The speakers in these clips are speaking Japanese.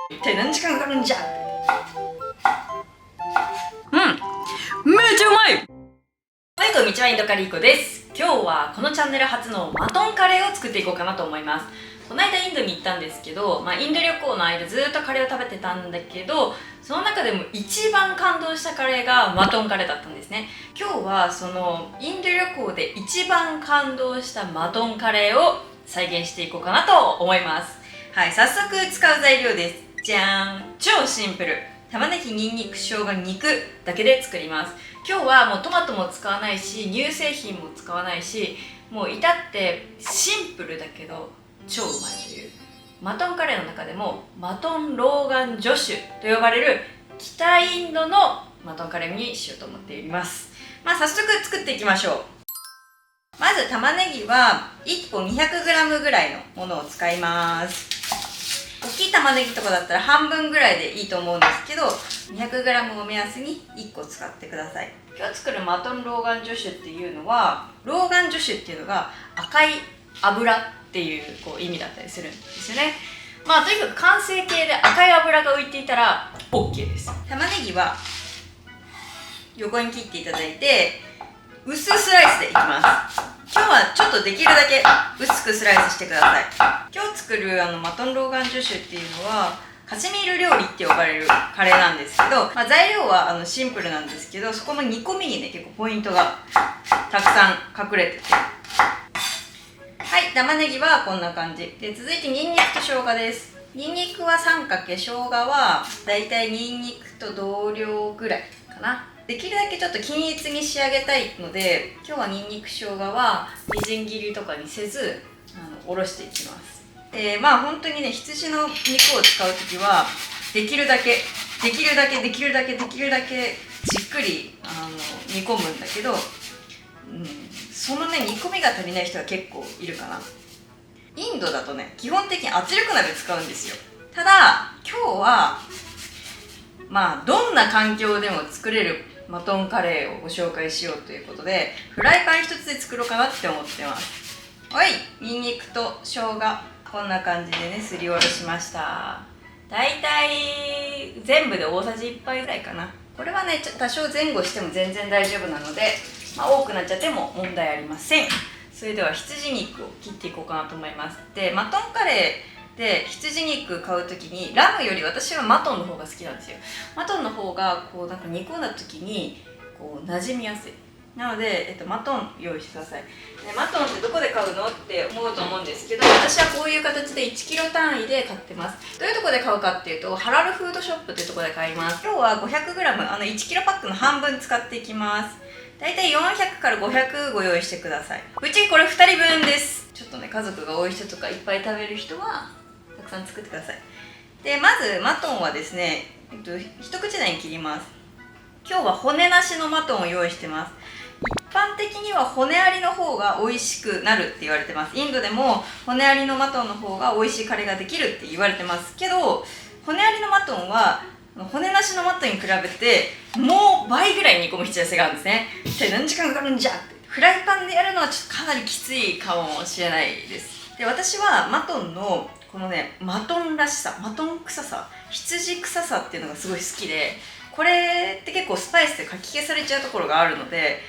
一体何時間かかるんじゃ。めっちゃうまい。はい、こんにちは、インドカリーコです。今日はこのチャンネル初のマトンカレーを作っていこうかなと思います。この間インドに行ったんですけど、インド旅行の間ずっとカレーを食べてたんだけど、その中でも一番感動したカレーがマトンカレーだったんですね。今日はそのインド旅行で一番感動したマトンカレーを再現していこうかなと思います。はい、早速使う材料です。じゃーん、超シンプル。玉ねぎ、にんにく、生姜、肉だけで作ります。今日はもうトマトも使わないし、乳製品も使わないし、もう至ってシンプルだけど超うまいという、マトンカレーの中でもマトンローガン助手と呼ばれる北インドのマトンカレーにしようと思っています。早速作っていきましょう。まず玉ねぎは1個 200g ぐらいのものを使います。大きい玉ねぎとかだったら半分ぐらいでいいと思うんですけど、 200g を目安に1個使ってください。今日作るマトンローガン助手っていうのは、ローガン助手っていうのが赤い油っていう意味だったりするんですよね。とにかく完成形で赤い油が浮いていたら OK です。玉ねぎは横に切っていただいて、薄スライスでいきます。今日はちょっとできるだけ薄くスライスしてください。今日作るマトンローガン助手っていうのはカシミール料理って呼ばれるカレーなんですけど、材料はシンプルなんですけど、そこの煮込みにね結構ポイントがたくさん隠れてて、はい、玉ねぎはこんな感じで、続いてニンニクと生姜です。ニンニクは3かけ、生姜はだいたいニンニクと同量ぐらいかな。できるだけちょっと均一に仕上げたいので、今日はニンニク生姜はみじん切りとかにせずおろしていきます。本当にね、羊の肉を使う時はできるだけじっくり煮込むんだけど、そのね煮込みが足りない人は結構いるかな。インドだとね基本的に圧力鍋使うんですよ。ただ今日はどんな環境でも作れるマトンカレーをご紹介しようということで、フライパン一つで作ろうかなって思ってます。はい、ニンニクと生姜こんな感じでねすりおろしました。だいたい全部で大さじ1杯ぐらいかな。これはね多少前後しても全然大丈夫なので、多くなっちゃっても問題ありません。それでは羊肉を切っていこうかなと思います。でマトンカレーで羊肉買うときにラムより私はマトンの方が好きなんですよ。マトンの方がなんか煮込んだ時に馴染みやすい。なので、マトン用意してください。でマトンってどこで買うのって思うと思うんですけど、私はこういう形で 1kg 単位で買ってます。どういうとこで買うかっていうと、ハラルフードショップっていうところで買います。今日は 500g、1kg パックの半分使っていきます。だいたい400から500ご用意してください。うちこれ2人分です。ちょっとね家族が多い人とかいっぱい食べる人はたくさん作ってください。でまずマトンはですね、一口大に切ります。今日は骨なしのマトンを用意してます。一般的には骨ありの方が美味しくなるって言われてます。インドでも骨ありのマトンの方が美味しいカレーができるって言われてますけど、骨ありのマトンは骨なしのマトンに比べてもう倍ぐらい煮込む必要性があるんですね。一体何時間かかるんじゃって、フライパンでやるのはちょっとかなりきついかもしれないです。で私はマトンのこのねマトンらしさ、マトン臭さ、羊臭さっていうのがすごい好きで、これって結構スパイスでかき消されちゃうところがあるので、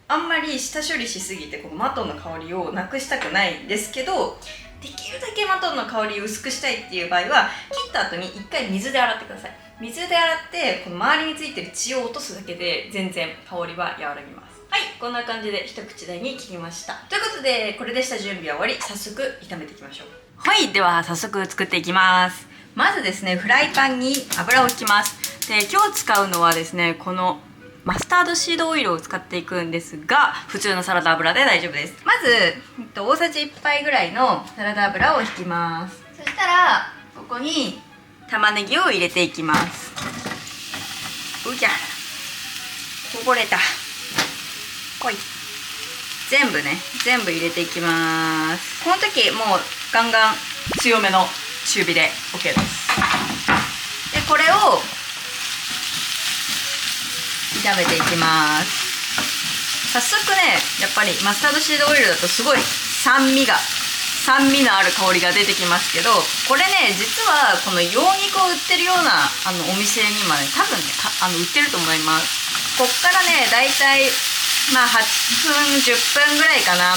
あんまり下処理しすぎてこのマトンの香りをなくしたくないんですけど、できるだけマトンの香りを薄くしたいっていう場合は切った後に一回水で洗ってください。水で洗ってこの周りについてる血を落とすだけで全然香りは和らぎます。はい、こんな感じで一口大に切りました。ということでこれで下準備は終わり、早速炒めていきましょう。はい、では早速作っていきます。まずですね、フライパンに油を引きます。で今日使うのはですね、このマスタードシードオイルを使っていくんですが、普通のサラダ油で大丈夫です。まず、大さじ1杯ぐらいのサラダ油を引きます。そしたらここに玉ねぎを入れていきます。うじゃこぼれた。ほい、全部入れていきます。この時もうガンガン強めの中火で OK です。でこれを炒めていきます。早速ね、やっぱりマスタードシードオイルだとすごい酸味が酸味のある香りが出てきますけど、これね実はこの羊肉を売ってるようなお店にもね多分ね売ってると思います。こっからねだいたいまあ8分10分ぐらいかな、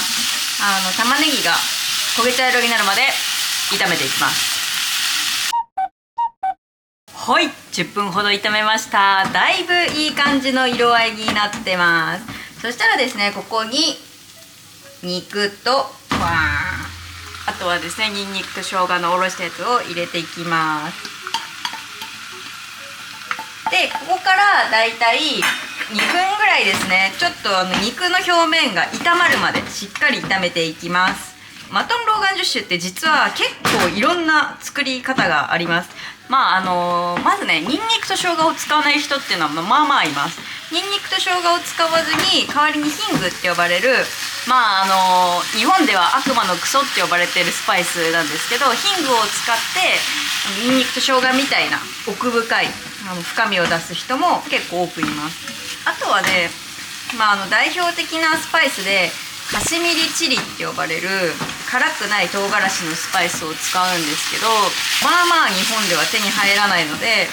玉ねぎが焦げ茶色になるまで炒めていきます。はい、10分ほど炒めました。だいぶいい感じの色合いになってます。そしたらですね、ここに肉とあとはですね、にんにくと生姜のおろしたやつを入れていきます。でここからだいたい2分ぐらいですね、ちょっと肉の表面が炒まるまでしっかり炒めていきます。マトンローガンジュッシュって実は結構いろんな作り方があります。まずね、ニンニクと生姜を使わない人っていうのはまあまあいます。ニンニクと生姜を使わずに代わりにヒングって呼ばれる、日本では悪魔のクソって呼ばれてるスパイスなんですけど、ヒングを使ってニンニクと生姜みたいな奥深い深みを出す人も結構多くいます。あとはね、代表的なスパイスでカシミリチリって呼ばれる辛くない唐辛子のスパイスを使うんですけど、日本では手に入らないので、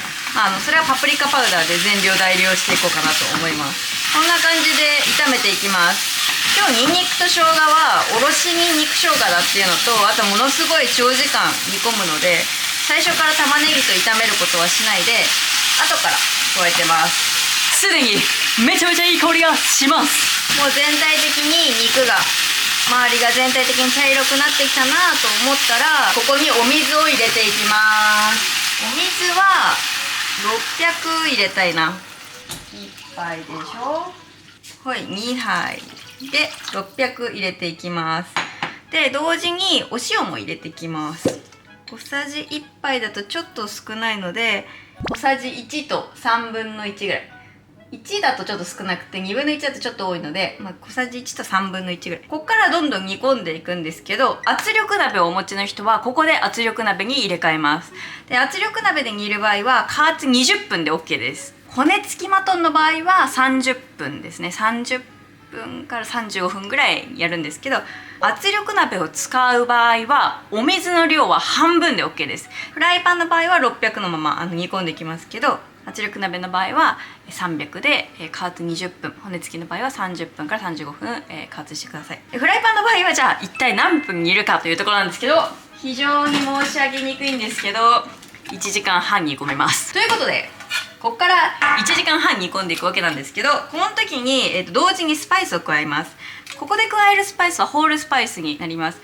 それはパプリカパウダーで全量代用していこうかなと思います。こんな感じで炒めていきます。今日ニンニクと生姜はおろしニンニク生姜だっていうのと、あとものすごい長時間煮込むので、最初から玉ねぎと炒めることはしないで後から加えてます。すでにめちゃめちゃいい香りがします。もう全体的に肉が周りが全体的に茶色くなってきたなと思ったら、ここにお水を入れていきます。お水は600入れたいな。1杯でしょ。はい、2杯で600入れていきます。で同時にお塩も入れていきます。小さじ1杯だとちょっと少ないので、小さじ1と3分の1ぐらい。1だとちょっと少なくて2分の1だとちょっと多いので、小さじ1と3分の1ぐらい。ここからどんどん煮込んでいくんですけど、圧力鍋をお持ちの人はここで圧力鍋に入れ替えます。で圧力鍋で煮る場合は加圧20分で OK です。骨付きマトンの場合は30分ですね。30分から35分ぐらいやるんですけど、圧力鍋を使う場合はお水の量は半分で OK です。フライパンの場合は600のまま煮込んでいきますけど、圧力鍋の場合は300で加圧20分、骨付きの場合は30分から35分加圧してください。フライパンの場合はじゃあ一体何分煮るかというところなんですけど、非常に申し上げにくいんですけど1時間半煮込めます。ということでここから1時間半煮込んでいくわけなんですけど、この時に、同時にスパイスを加えます。ここで加えるスパイスはホールスパイスになります。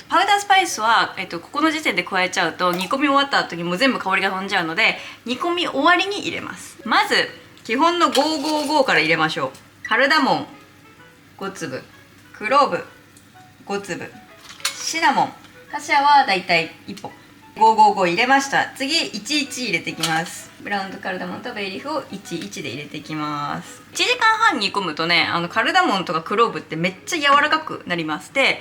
パウダースパイスは、ここの時点で加えちゃうと煮込み終わった後にもう全部香りが飛んじゃうので、煮込み終わりに入れます。まず基本の555から入れましょう。カルダモン5粒、クローブ5粒、シナモン、カシアはだいたい1本。555入れました。次11入れていきます。ブラウンとカルダモンとベイリーフを11で入れていきます。1時間半煮込むとね、カルダモンとかクローブってめっちゃ柔らかくなります。で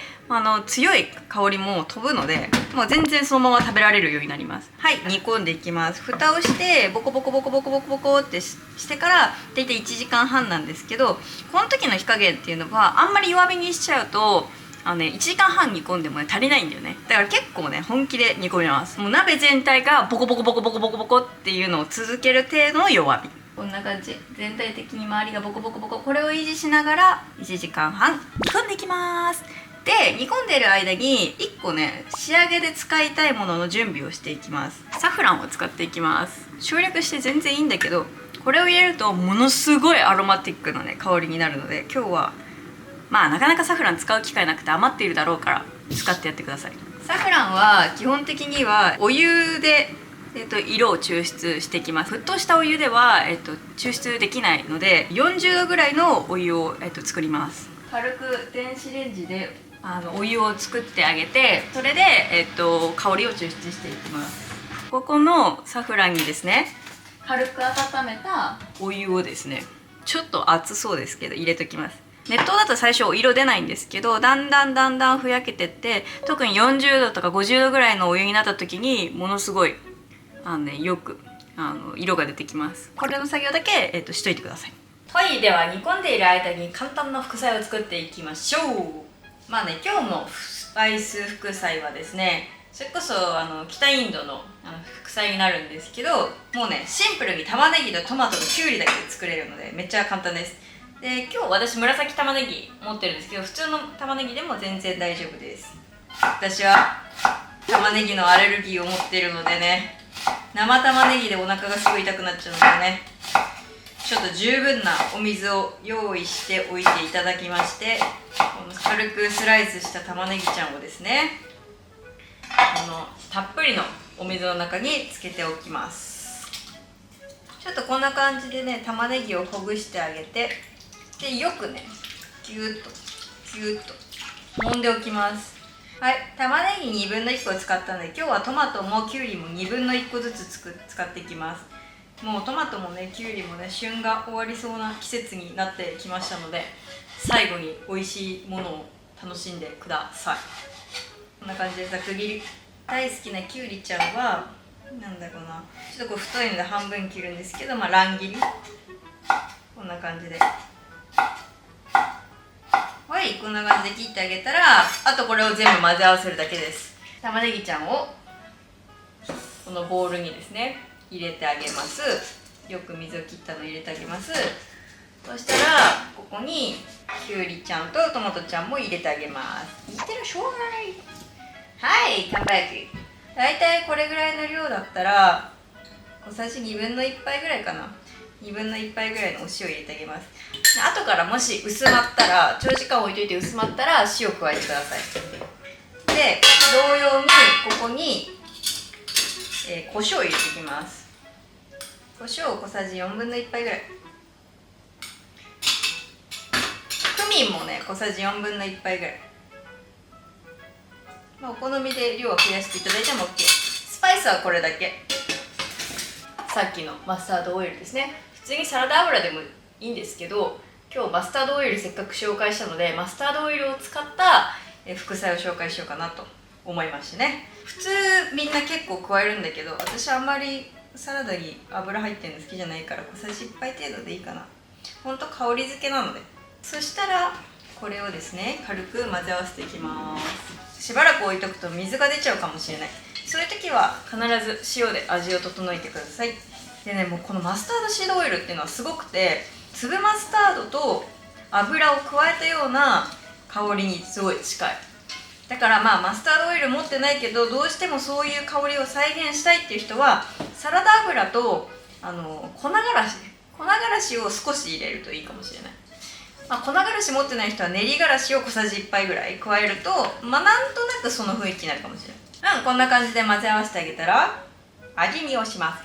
強い香りも飛ぶので、もう全然そのまま食べられるようになります。はい、煮込んでいきます。蓋をしてボコボコボコボコボコボコってしてから大体1時間半なんですけど、この時の火加減っていうのはあんまり弱火にしちゃうと1時間半煮込んでもね足りないんだよね。だから結構ね本気で煮込みます。もう鍋全体がボコボコボコボコボコボコっていうのを続ける程度の弱火。こんな感じ。全体的に周りがボコボコボコ、これを維持しながら1時間半煮込んでいきます。で煮込んでいる間に1個ね仕上げで使いたいものの準備をしていきます。サフランを使っていきます。省略して全然いいんだけど、これを入れるとものすごいアロマティックなね香りになるので、今日はなかなかサフラン使う機会なくて余っているだろうから使ってやってください。サフランは基本的にはお湯で、色を抽出していきます。沸騰したお湯では、抽出できないので40度ぐらいのお湯を、作ります。軽く電子レンジでお湯を作ってあげて、それで、香りを抽出していきます。ここのサフランにですね、軽く温めたお湯をですね、ちょっと熱そうですけど入れときます。熱湯だと最初お色出ないんですけど、だんだんふやけてって、特に40度とか50度ぐらいのお湯になった時にものすごいよく色が出てきます。これの作業だけ、しといてください。はい、では煮込んでいる間に簡単な副菜を作っていきましょう。今日のパイス副菜はですね、それこそ北インドの副菜になるんですけど、もうねシンプルに玉ねぎとトマトときゅうりだけで作れるのでめっちゃ簡単です。で、今日私紫玉ねぎ持ってるんですけど、普通の玉ねぎでも全然大丈夫です。私は玉ねぎのアレルギーを持っているのでね、生玉ねぎでお腹がすごい痛くなっちゃうのでね、ちょっと十分なお水を用意しておいていただきまして、この軽くスライスした玉ねぎちゃんをですね、このたっぷりのお水の中につけておきます。ちょっとこんな感じでね、玉ねぎをほぐしてあげて、でよくねギュッとギュッと揉んでおきます。はい、玉ねぎ1/2個使ったので、今日はトマトもきゅうりも1/2個ずつ使っていきます。もうトマトもねきゅうりもね旬が終わりそうな季節になってきましたので、最後に美味しいものを楽しんでください。こんな感じでざく切り。大好きなきゅうりちゃんはなんだろうな、ちょっとこう太いので半分切るんですけど、乱切り、こんな感じで、はい、こんな感じで切ってあげたら、あとこれを全部混ぜ合わせるだけです。玉ねぎちゃんをこのボウルにですね入れてあげます。よく水を切ったのを入れてあげます。そしたらここにきゅうりちゃんとトマトちゃんも入れてあげます。いってらっしゃい。はい、カムバック。だいたいこれぐらいの量だったら小さじ1/2杯ぐらいかな、1/2杯ぐらいのお塩入れてあげます。で後からもし薄まったら、長時間置いといて薄まったら塩加えてください。で同様にここに、胡椒を入れていきます。胡椒を小さじ1/4杯ぐらい、クミンもね小さじ1/4杯ぐらい、お好みで量を増やしていただいても OK。 スパイスはこれだけ。さっきのマスタードオイルですね。普通にサラダ油でもいいんですけど、今日マスタードオイルせっかく紹介したので、マスタードオイルを使った副菜を紹介しようかなと思いましてね。普通みんな結構加えるんだけど、私あんまりサラダに油入ってるの好きじゃないから、小さじ1杯程度でいいかな。ほんと香り付けなので。そしたらこれをですね軽く混ぜ合わせていきます。しばらく置いとくと水が出ちゃうかもしれない。そういう時は必ず塩で味を整えてください。でね、もうこのマスタードシードオイルっていうのはすごくて、粒マスタードと油を加えたような香りにすごい近い。だからマスタードオイル持ってないけど、どうしてもそういう香りを再現したいっていう人は、サラダ油と粉辛子を少し入れるといいかもしれない。粉辛子持ってない人は練り辛子を小さじ1杯ぐらい加えると、なんとなくその雰囲気になるかもしれない。こんな感じで混ぜ合わせてあげたら味見をします。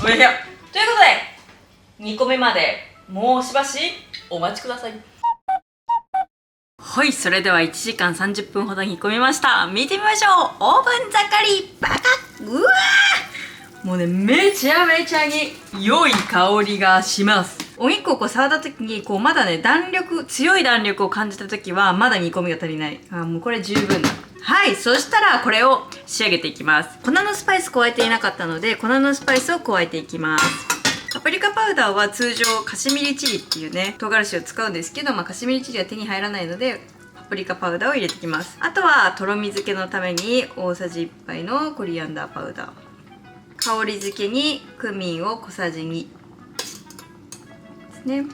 おいしい。ということで2個目までもうしばしお待ちください。はい、それでは1時間30分ほど煮込みました。見てみましょう。オーブン盛りバカッ。うわー、もうねめちゃめちゃに良い香りがします。お肉を触った時にまだね強い弾力を感じた時はまだ煮込みが足りない。もうこれ十分だ。はい、そしたらこれを仕上げていきます。粉のスパイス加えていなかったので、粉のスパイスを加えていきます。パプリカパウダーは通常カシミリチリっていうね唐辛子を使うんですけど、カシミリチリは手に入らないのでパプリカパウダーを入れていきます。あとはとろみ付けのために大さじ1杯のコリアンダーパウダー、香り付けにクミンを小さじ2ですね。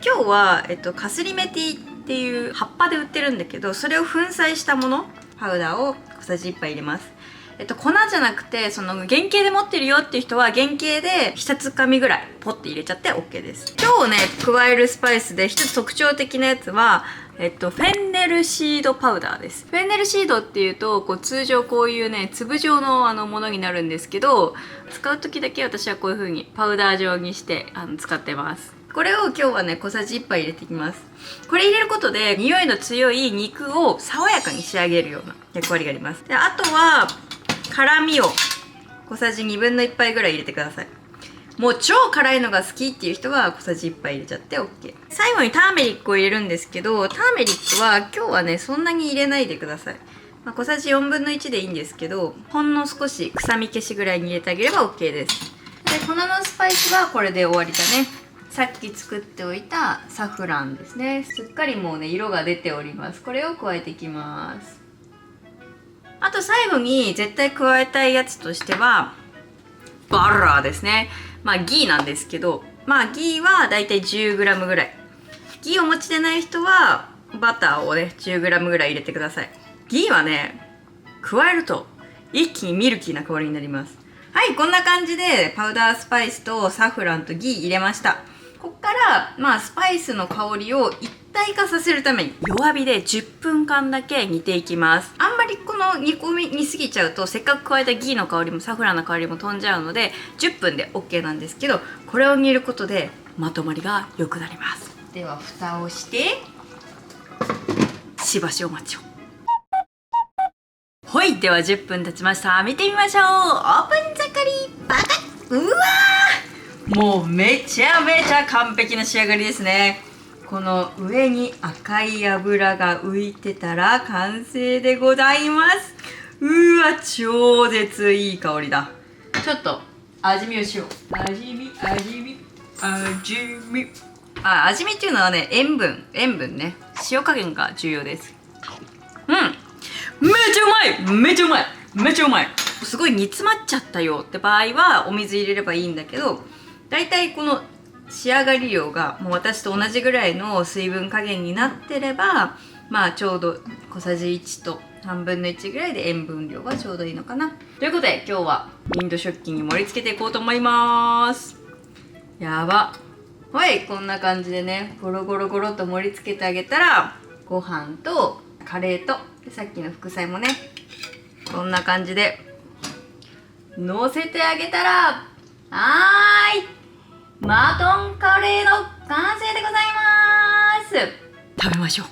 今日は、カスリメティっていう葉っぱで売ってるんだけど、それを粉砕したものパウダーを小さじ1杯入れます。粉じゃなくてその原型で持ってるよっていう人は原型で1つかみぐらいポッて入れちゃって OK です。今日ね加えるスパイスで一つ特徴的なやつはフェンネルシードパウダーです。フェンネルシードっていうと通常こういうね粒状のものになるんですけど、使う時だけ私はこういう風にパウダー状にして使ってます。これを今日はね小さじ1杯入れていきます。これ入れることで匂いの強い肉を爽やかに仕上げるような役割があります。であとは辛味を小さじ1/2杯ぐらい入れてください。もう超辛いのが好きっていう人は小さじ1杯入れちゃって OK。 最後にターメリックを入れるんですけど、ターメリックは今日はねそんなに入れないでください。小さじ1/4でいいんですけど、ほんの少し臭み消しぐらいに入れてあげれば OK です。で粉のスパイスはこれで終わりだね。さっき作っておいたサフランですね。すっかりもうね色が出ております。これを加えていきます。あと最後に絶対加えたいやつとしてはバラーですね。まあギーなんですけど、まあギーはだいたい 10g ぐらい。ギーをお持ちでない人はバターをね 10g ぐらい入れてください。ギーはね加えると一気にミルキーな香りになります。はい、こんな感じでパウダースパイスとサフランとギー入れました。こっからまあスパイスの香りを一体化させるために弱火で10分間だけ煮ていきます。あんまりこの煮込みに過ぎちゃうとせっかく加えたギーの香りもサフランの香りも飛んじゃうので10分で OK なんですけど、これを煮ることでまとまりが良くなります。では蓋をしてしばしお待ちを。はい、では10分経ちました。見てみましょう。オープン盛りバカッ。うわー、もうめちゃめちゃ完璧な仕上がりですね。この上に赤い油が浮いてたら完成でございます。うわ、超絶いい香りだ。ちょっと味見をしよう。味見っていうのはね、塩分ね、塩加減が重要です。めっちゃうまい。すごい煮詰まっちゃったよって場合はお水入れればいいんだけど、だいたいこの仕上がり量がもう私と同じぐらいの水分加減になってれば、まあちょうど小さじ1と3分の1ぐらいで塩分量はちょうどいいのかな。ということで今日はインド食器に盛り付けていこうと思います。やば。はい、こんな感じでね、ゴロゴロゴロと盛り付けてあげたら、ご飯とカレーとさっきの副菜もね、こんな感じで乗せてあげたら、はーい、マトンカレーの完成でございます。食べましょう。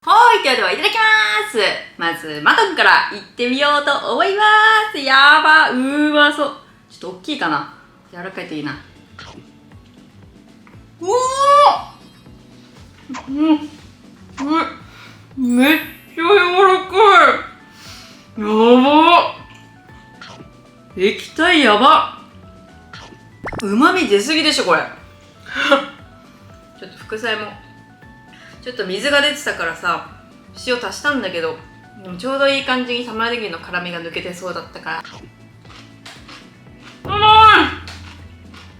はい、ではいただきます。まずマトンからいってみようと思います。やば、うまそう。ちょっと大きいかな。柔らかいといいな。うおー、めっちゃ柔らかい。やば。液体やば。うまみ出すぎでしょこれ。ちょっと副菜もちょっと水が出てたからさ、塩足したんだけど、でもちょうどいい感じに玉ねぎの辛みが抜けてそうだったから、うま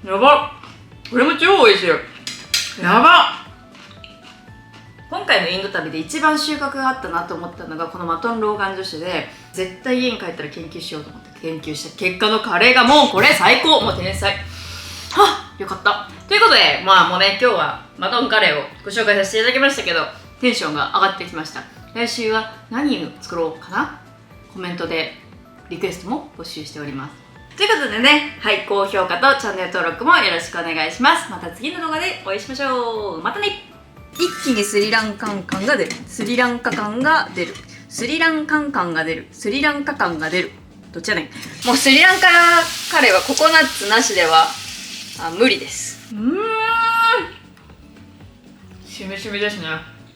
い。やば。これも超美味しい。やば。今回のインド旅で一番収穫があったなと思ったのがこのマトンローガン女子で、絶対家に帰ったら研究しようと思って研究した結果のカレーがもうこれ最高。もう天才。はっ、よかった。ということで、まあもうね、今日はマトンカレーをご紹介させていただきましたけど、テンションが上がってきました。来週は何を作ろうかな。コメントでリクエストも募集しております。ということでね、はい、高評価とチャンネル登録もよろしくお願いします。また次の動画でお会いしましょう。またね。一気にスリランカ感が出る。スリランカ感が出る。スリランカ感が出る。スリランカ感が出る。どっちやねん。もうスリランカカレーはココナッツなしでは無理です。しみしみですね。